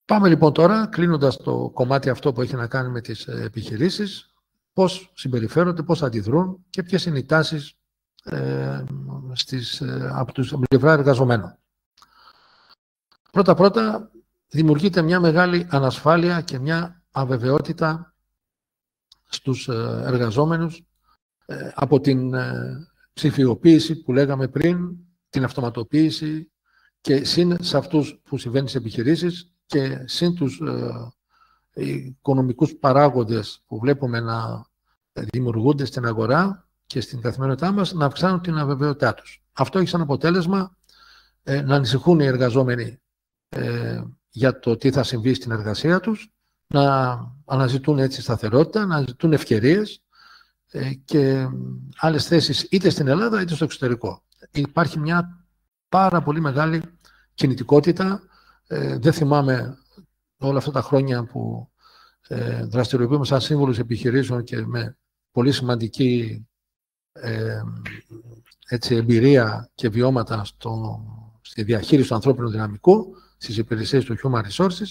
Πάμε λοιπόν τώρα, κλείνοντας το κομμάτι αυτό που έχει να κάνει με τις επιχειρήσεις, πώς συμπεριφέρονται, πώς αντιδρούν και ποιες είναι οι τάσεις από την πλευρά εργαζομένων. Πρώτα-πρώτα, δημιουργείται μια μεγάλη ανασφάλεια και μια αβεβαιότητα στους εργαζόμενους από την ψηφιοποίηση που λέγαμε πριν, την αυτοματοποίηση και συν σε αυτούς που συμβαίνει στις επιχειρήσεις και συν τους οικονομικούς παράγοντες που βλέπουμε να δημιουργούνται στην αγορά και στην καθημερινότητά μας, να αυξάνουν την αβεβαιότητά τους. Αυτό έχει σαν αποτέλεσμα να ανησυχούν οι εργαζόμενοι για το τι θα συμβεί στην εργασία τους, να αναζητούν έτσι σταθερότητα, να αναζητούν ευκαιρίες και άλλες θέσεις είτε στην Ελλάδα είτε στο εξωτερικό. Υπάρχει μια πάρα πολύ μεγάλη κινητικότητα. Δεν θυμάμαι όλα αυτά τα χρόνια που δραστηριοποιούμε σαν σύμβουλος επιχειρήσεων και με πολύ σημαντική εμπειρία και βιώματα στη διαχείριση του ανθρώπινου δυναμικού, στις υπηρεσίες του Human Resources.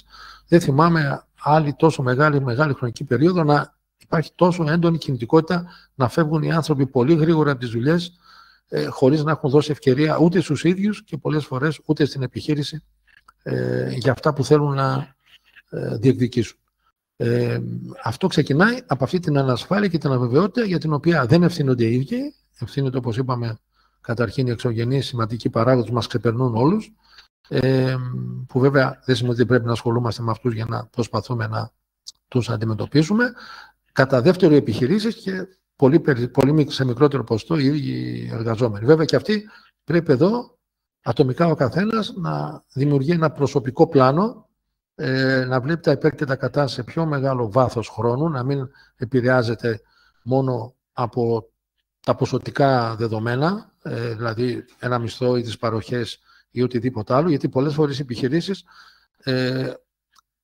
Δεν θυμάμαι άλλη τόσο μεγάλη χρονική περίοδο να υπάρχει τόσο έντονη κινητικότητα, να φεύγουν οι άνθρωποι πολύ γρήγορα από τις δουλειές, χωρίς να έχουν δώσει ευκαιρία ούτε στους ίδιους και πολλές φορές ούτε στην επιχείρηση για αυτά που θέλουν να διεκδικήσουν. Αυτό ξεκινάει από αυτή την ανασφάλεια και την αβεβαιότητα για την οποία δεν ευθύνονται οι ίδιοι. Ευθύνονται, όπως είπαμε, καταρχήν οι εξωγενείς σημαντικοί παράγοντες μας ξεπερνούν όλους, που βέβαια δεν σημαίνει ότι πρέπει να ασχολούμαστε με αυτούς για να προσπαθούμε να τους αντιμετωπίσουμε. Κατά δεύτερο, οι επιχειρήσεις και πολύ σε μικρότερο ποσοστό οι ίδιοι εργαζόμενοι. Βέβαια και αυτοί πρέπει εδώ ατομικά ο καθένας να δημιουργεί ένα προσωπικό πλάνο, να βλέπει τα υπέρ και τα κατά σε πιο μεγάλο βάθος χρόνου, να μην επηρεάζεται μόνο από τα ποσοτικά δεδομένα, δηλαδή ένα μισθό ή τις παροχές ή οτιδήποτε άλλο, γιατί πολλές φορές οι επιχειρήσεις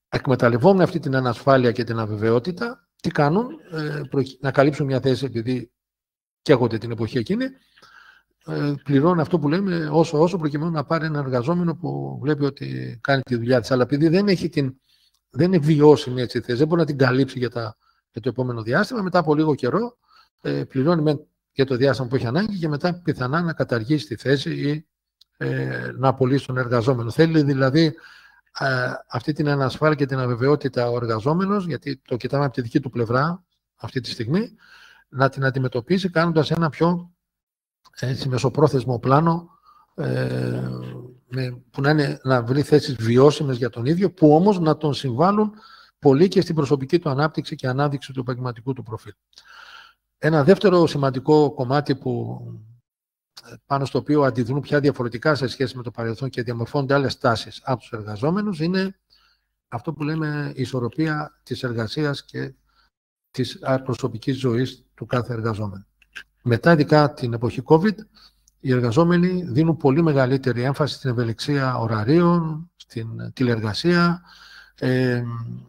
εκμεταλλευόμενοι αυτή την ανασφάλεια και την αβεβαιότητα, τι κάνουν, να καλύψουν μια θέση επειδή καίγονται την εποχή εκείνη, πληρώνει αυτό που λέμε όσο προκειμένου να πάρει ένα εργαζόμενο που βλέπει ότι κάνει τη δουλειά της. Αλλά επειδή δεν είναι βιώσιμη έτσι θέση, δεν μπορεί να την καλύψει για το επόμενο διάστημα, μετά από λίγο καιρό πληρώνει για το διάστημα που έχει ανάγκη και μετά πιθανά να καταργήσει τη θέση ή να απολύσει τον εργαζόμενο. Θέλει δηλαδή αυτή την ανασφάλεια και την αβεβαιότητα ο εργαζόμενος, γιατί το κοιτάμε από τη δική του πλευρά αυτή τη στιγμή, να την αντιμετωπίσει κάνοντας ένα πιο μεσοπρόθεσμο πλάνο που να βρει θέσεις βιώσιμες για τον ίδιο, που όμως να τον συμβάλλουν πολύ και στην προσωπική του ανάπτυξη και ανάδειξη του επαγγελματικού του προφίλ. Ένα δεύτερο σημαντικό κομμάτι πάνω στο οποίο αντιδρούν πια διαφορετικά σε σχέση με το παρελθόν και διαμορφώνονται άλλες τάσεις από τους εργαζόμενους είναι αυτό που λέμε η ισορροπία της εργασίας και της προσωπικής ζωής του κάθε εργαζόμενου. Μετά, ειδικά την εποχή COVID, οι εργαζόμενοι δίνουν πολύ μεγαλύτερη έμφαση στην ευελιξία ωραρίων, στην τηλεεργασία,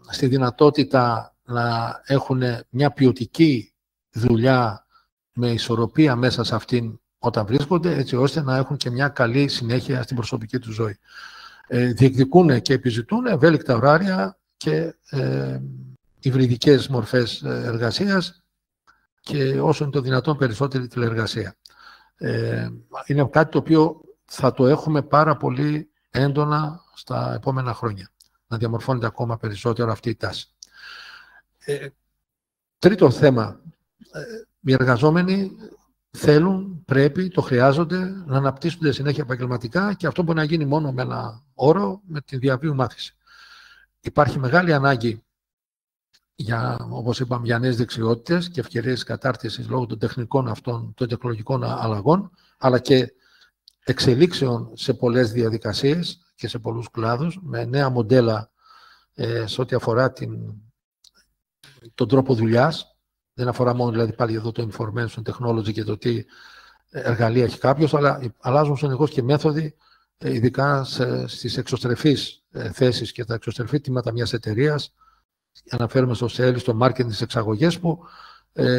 στη δυνατότητα να έχουν μια ποιοτική δουλειά με ισορροπία μέσα σε αυτήν όταν βρίσκονται, έτσι ώστε να έχουν και μια καλή συνέχεια στην προσωπική του ζωή. Διεκδικούν και επιζητούν ευέλικτα ωράρια και υβριδικές μορφές εργασίας και όσο είναι το δυνατόν περισσότερη τηλεεργασία. Είναι κάτι το οποίο θα το έχουμε πάρα πολύ έντονα στα επόμενα χρόνια, να διαμορφώνεται ακόμα περισσότερο αυτή η τάση. Τρίτο θέμα, οι εργαζόμενοι θέλουν, πρέπει, το χρειάζονται να αναπτύσσονται συνέχεια επαγγελματικά και αυτό μπορεί να γίνει μόνο με ένα όρο, με τη διαβίου μάθηση. Υπάρχει μεγάλη ανάγκη όπως είπαμε, για νέες δεξιότητες και ευκαιρίες κατάρτισης λόγω των τεχνικών αυτών, των τεχνολογικών αλλαγών, αλλά και εξελίξεων σε πολλές διαδικασίες και σε πολλούς κλάδους, με νέα μοντέλα σε ό,τι αφορά τον τρόπο δουλειάς. Δεν αφορά μόνο δηλαδή πάλι εδώ το information technology και το τι εργαλεία έχει κάποιος, αλλά αλλάζουν συνεχώς και μέθοδοι, ειδικά στις εξωστρεφείς θέσεις και τα εξωστρεφή τμήματα μιας εταιρείας. Αναφέρουμε στο sales, στο marketing, στις εξαγωγές, που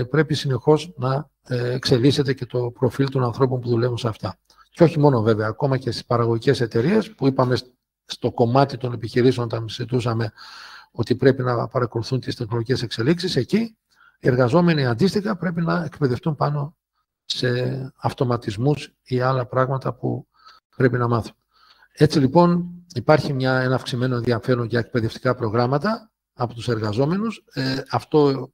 πρέπει συνεχώς να εξελίσσεται και το προφίλ των ανθρώπων που δουλεύουν σε αυτά. Και όχι μόνο βέβαια, ακόμα και στις παραγωγικές εταιρείες που είπαμε στο κομμάτι των επιχειρήσεων, όταν συζητούσαμε ότι πρέπει να παρακολουθούν τις τεχνολογικές εξελίξεις, εκεί οι εργαζόμενοι αντίστοιχα πρέπει να εκπαιδευτούν πάνω σε αυτοματισμούς ή άλλα πράγματα που πρέπει να μάθουν. Έτσι λοιπόν υπάρχει ένα αυξημένο ενδιαφέρον για εκπαιδευτικά προγράμματα από τους εργαζόμενους. Αυτό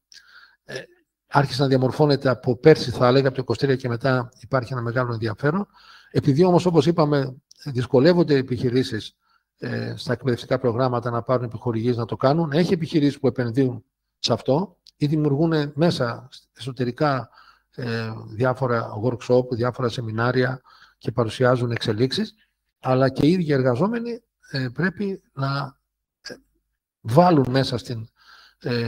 άρχισε να διαμορφώνεται από πέρσι, θα έλεγα, από το 23 και μετά υπάρχει ένα μεγάλο ενδιαφέρον. Επειδή όμως, όπως είπαμε, δυσκολεύονται οι επιχειρήσεις στα εκπαιδευτικά προγράμματα να πάρουν επιχορηγήσεις να το κάνουν, έχει επιχειρήσεις που επενδύουν σε αυτό ή δημιουργούν μέσα εσωτερικά διάφορα workshop, διάφορα σεμινάρια και παρουσιάζουν εξελίξεις, αλλά και οι ίδιοι εργαζόμενοι πρέπει να βάλουν μέσα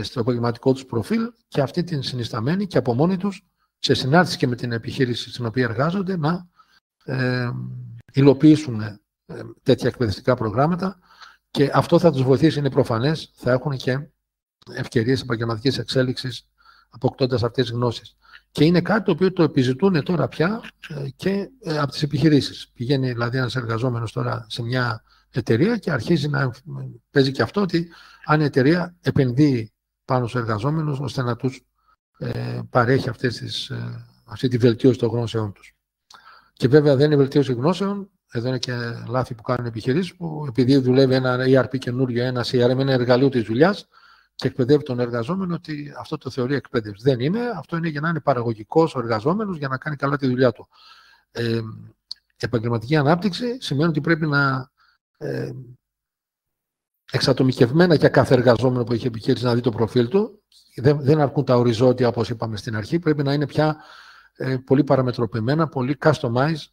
στο επαγγελματικό τους προφίλ και αυτή την συνισταμένη και από μόνοι τους, σε συνάρτηση και με την επιχείρηση στην οποία εργάζονται, να υλοποιήσουν τέτοια εκπαιδευτικά προγράμματα, και αυτό θα τους βοηθήσει, είναι προφανές, θα έχουν και ευκαιρίες επαγγελματικής εξέλιξης αποκτώντας αυτές τις γνώσεις. Και είναι κάτι το οποίο το επιζητούν τώρα πια και από τις επιχειρήσεις. Πηγαίνει δηλαδή ένας εργαζόμενος τώρα σε μια εταιρεία και αρχίζει να παίζει και αυτό, ότι αν η εταιρεία επενδύει πάνω στους εργαζόμενους ώστε να τους παρέχει αυτή τη βελτίωση των γνώσεών τους. Και βέβαια δεν είναι βελτίωση γνώσεων, εδώ είναι και λάθη που κάνουν επιχειρήσεις, που επειδή δουλεύει ένα ERP καινούριο, ένα CRM, ένα εργαλείο της δουλειάς, και εκπαιδεύει τον εργαζόμενο ότι αυτό το θεωρεί εκπαίδευση. Δεν είναι. Αυτό είναι για να είναι παραγωγικός ο εργαζόμενος, για να κάνει καλά τη δουλειά του. Επαγγελματική ανάπτυξη σημαίνει ότι πρέπει να εξατομικευμένα για κάθε εργαζόμενο που έχει επιχείρηση να δει το προφίλ του. Δεν αρκούν τα οριζόντια, όπως είπαμε στην αρχή. Πρέπει να είναι πια πολύ παραμετροποιημένα, πολύ customized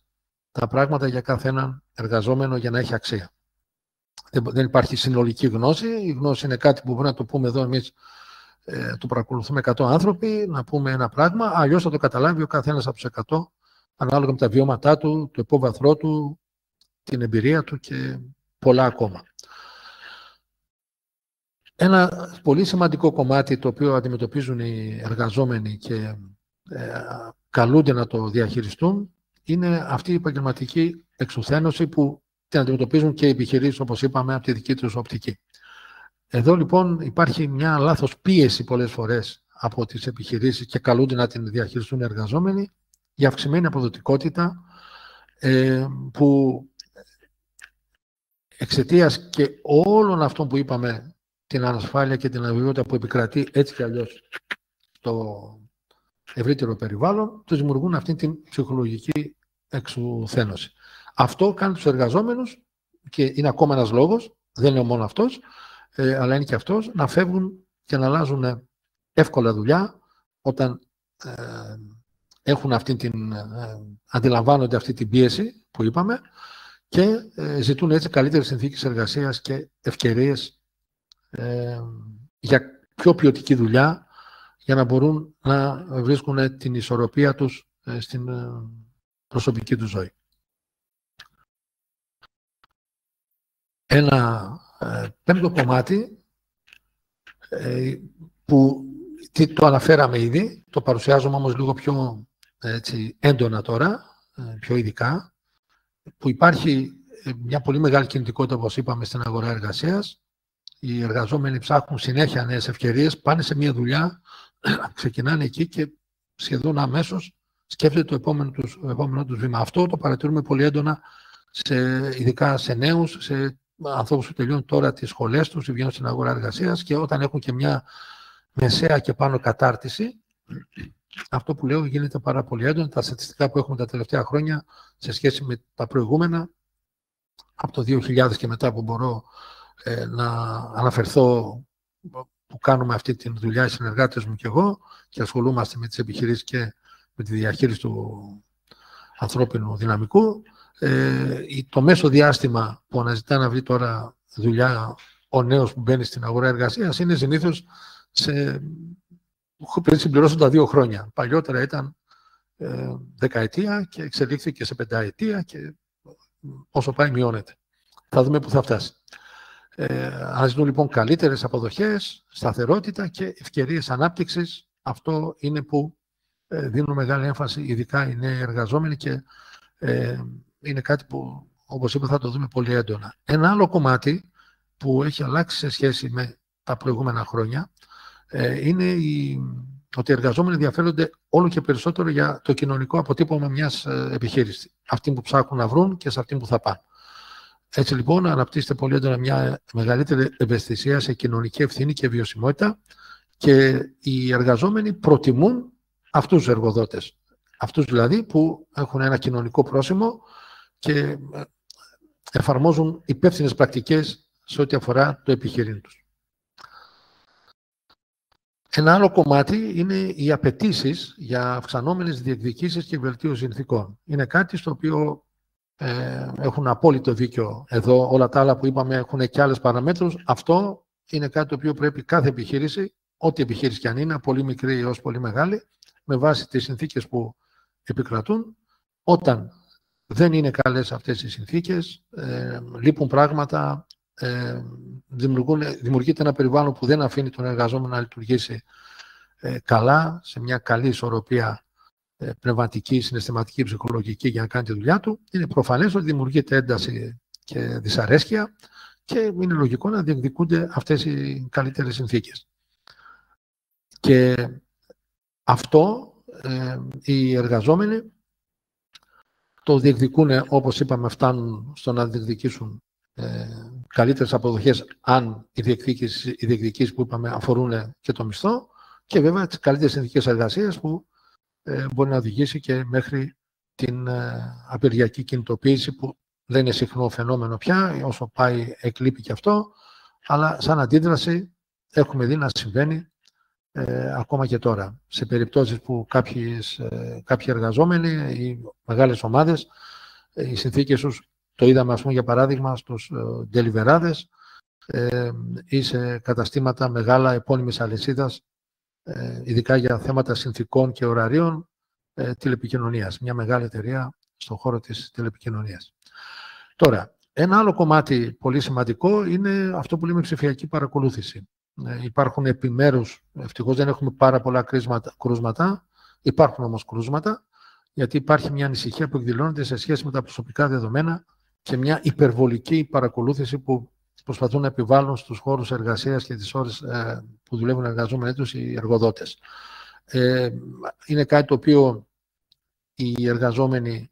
τα πράγματα για κάθε έναν εργαζόμενο για να έχει αξία. Δεν υπάρχει συνολική γνώση. Η γνώση είναι κάτι που μπορούμε να το πούμε εδώ εμείς, το παρακολουθούμε 100 άνθρωποι, να πούμε ένα πράγμα, αλλιώς θα το καταλάβει ο καθένας από τους 100, ανάλογα με τα βιώματά του, το υπόβαθρό του, την εμπειρία του και πολλά ακόμα. Ένα πολύ σημαντικό κομμάτι το οποίο αντιμετωπίζουν οι εργαζόμενοι και καλούνται να το διαχειριστούν είναι αυτή η επαγγελματική εξουθένωση που την αντιμετωπίζουν και οι επιχειρήσεις, όπως είπαμε, από τη δική τους οπτική. Εδώ λοιπόν υπάρχει μια λάθος πίεση πολλές φορές από τις επιχειρήσεις και καλούνται να την διαχειριστούν οι εργαζόμενοι για αυξημένη αποδοτικότητα, που εξαιτίας και όλων αυτών που είπαμε, την ανασφάλεια και την αβεβαιότητα που επικρατεί έτσι κι αλλιώς στο ευρύτερο περιβάλλον, τους δημιουργούν αυτή την ψυχολογική εξουθένωση. Αυτό κάνει τους εργαζόμενους, και είναι ακόμα ένας λόγος, δεν είναι μόνο αυτός, αλλά είναι και αυτός, να φεύγουν και να αλλάζουν εύκολα δουλειά όταν έχουν αντιλαμβάνονται αυτή την πίεση που είπαμε και ζητούν έτσι καλύτερες συνθήκες εργασίας και ευκαιρίες για πιο ποιοτική δουλειά, για να μπορούν να βρίσκουν την ισορροπία τους στην προσωπική τους ζωή. Ένα πέμπτο κομμάτι που το αναφέραμε ήδη, το παρουσιάζουμε όμως λίγο πιο έντονα τώρα, πιο ειδικά, που υπάρχει μια πολύ μεγάλη κινητικότητα, όπως είπαμε, στην αγορά εργασίας. Οι εργαζόμενοι ψάχνουν συνέχεια νέες ευκαιρίες, πάνε σε μια δουλειά, ξεκινάνε εκεί και σχεδόν αμέσως σκέφτεται το επόμενο τους βήμα. Αυτό το παρατηρούμε πολύ έντονα, ειδικά σε νέους, σε ανθρώπους που τελειώνουν τώρα τις σχολές τους, βγαίνουν στην αγορά εργασίας και όταν έχουν και μια μεσαία και πάνω κατάρτιση, αυτό που λέω γίνεται πάρα πολύ έντονα. Τα στατιστικά που έχουμε τα τελευταία χρόνια σε σχέση με τα προηγούμενα, από το 2000 και μετά που μπορώ να αναφερθώ, που κάνουμε αυτή τη δουλειά οι συνεργάτες μου και εγώ και ασχολούμαστε με τις επιχειρήσεις και με τη διαχείριση του ανθρώπινου δυναμικού, το μέσο διάστημα που αναζητά να βρει τώρα δουλειά ο νέος που μπαίνει στην αγορά εργασίας είναι συνήθως πριν συμπληρώσουν τα 2 χρόνια. Παλιότερα ήταν 10 ετία και εξελίχθηκε σε 5 ετία και όσο πάει μειώνεται. Θα δούμε πού θα φτάσει. Αναζητούν λοιπόν καλύτερες αποδοχές, σταθερότητα και ευκαιρίες ανάπτυξης. Αυτό είναι που δίνουν μεγάλη έμφαση, ειδικά οι νέοι εργαζόμενοι, και είναι κάτι που όπως είπα, θα το δούμε πολύ έντονα. Ένα άλλο κομμάτι που έχει αλλάξει σε σχέση με τα προηγούμενα χρόνια είναι ότι οι εργαζόμενοι ενδιαφέρονται όλο και περισσότερο για το κοινωνικό αποτύπωμα μιας επιχείρησης. Αυτοί που ψάχνουν να βρουν και σε αυτήν που θα πάνε. Έτσι λοιπόν αναπτύσσεται πολύ έντονα μια μεγαλύτερη ευαισθησία σε κοινωνική ευθύνη και βιωσιμότητα και οι εργαζόμενοι προτιμούν αυτούς τους εργοδότες. Αυτούς δηλαδή που έχουν ένα κοινωνικό πρόσημο και εφαρμόζουν υπεύθυνες πρακτικές σε ό,τι αφορά το επιχειρήν τους. Ένα άλλο κομμάτι είναι οι απαιτήσεις για αυξανόμενες διεκδικήσεις και βελτίωση συνθήκων. Είναι κάτι στο οποίο έχουν απόλυτο δίκιο εδώ. Όλα τα άλλα που είπαμε έχουν και άλλες παραμέτρους. Αυτό είναι κάτι το οποίο πρέπει κάθε επιχείρηση, ό,τι επιχείρηση κι αν είναι, πολύ μικρή έως πολύ μεγάλη, με βάση τις συνθήκες που επικρατούν, όταν δεν είναι καλές αυτές οι συνθήκες, λείπουν πράγματα, δημιουργείται ένα περιβάλλον που δεν αφήνει τον εργαζόμενο να λειτουργήσει καλά, σε μια καλή ισορροπία πνευματική, συναισθηματική, ψυχολογική για να κάνει τη δουλειά του. Είναι προφανές ότι δημιουργείται ένταση και δυσαρέσκεια και είναι λογικό να διεκδικούνται αυτές οι καλύτερες συνθήκες. Και αυτό οι εργαζόμενοι το διεκδικούν, όπως είπαμε, φτάνουν στο να διεκδικήσουν καλύτερες αποδοχές αν οι διεκδικήσεις που είπαμε αφορούν και το μισθό και βέβαια τις καλύτερες συνθήκες εργασίας που μπορεί να οδηγήσει και μέχρι την απεργιακή κινητοποίηση που δεν είναι συχνό φαινόμενο πια, όσο πάει εκλείπει και αυτό, αλλά σαν αντίδραση έχουμε δει να συμβαίνει ακόμα και τώρα. Σε περιπτώσεις που κάποιοι εργαζόμενοι ή μεγάλες ομάδες, οι συνθήκες τους, το είδαμε ας πούμε για παράδειγμα στους ντελιβεράδες ή σε καταστήματα μεγάλα επώνυμης αλυσίδας, ειδικά για θέματα συνθήκων και ωραρίων τηλεπικοινωνίας. Μια μεγάλη εταιρεία στον χώρο της τηλεπικοινωνίας. Τώρα, ένα άλλο κομμάτι πολύ σημαντικό είναι αυτό που λέμε ψηφιακή παρακολούθηση. Υπάρχουν επιμέρους, ευτυχώς δεν έχουμε πάρα πολλά κρούσματα, υπάρχουν όμως κρούσματα, γιατί υπάρχει μια ανησυχία που εκδηλώνεται σε σχέση με τα προσωπικά δεδομένα και μια υπερβολική παρακολούθηση που προσπαθούν να επιβάλλουν στους χώρους εργασίας και τις ώρες που δουλεύουν οι εργαζόμενοι τους οι εργοδότες. Είναι κάτι το οποίο οι εργαζόμενοι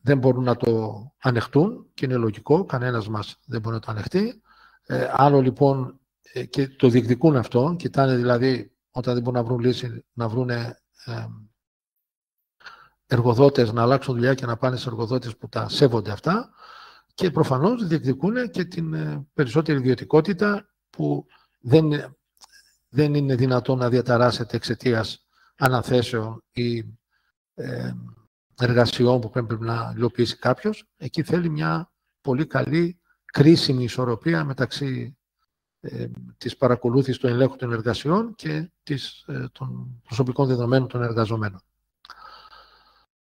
δεν μπορούν να το ανεχτούν και είναι λογικό, κανένας μας δεν μπορεί να το ανεχτεί. Άλλο λοιπόν και το διεκδικούν αυτό, κοιτάνε δηλαδή όταν δεν μπορούν να βρουν λύση, να βρουν εργοδότες να αλλάξουν δουλειά και να πάνε σε εργοδότες που τα σέβονται αυτά και προφανώς διεκδικούν και την περισσότερη ιδιωτικότητα που δεν είναι δυνατόν να διαταράσσεται εξαιτίας αναθέσεων ή εργασιών που πρέπει να υλοποιήσει κάποιος. Εκεί θέλει μια πολύ καλή κρίσιμη ισορροπία μεταξύ της παρακολούθησης του ελέγχου των εργασιών και των προσωπικών δεδομένων των εργαζομένων.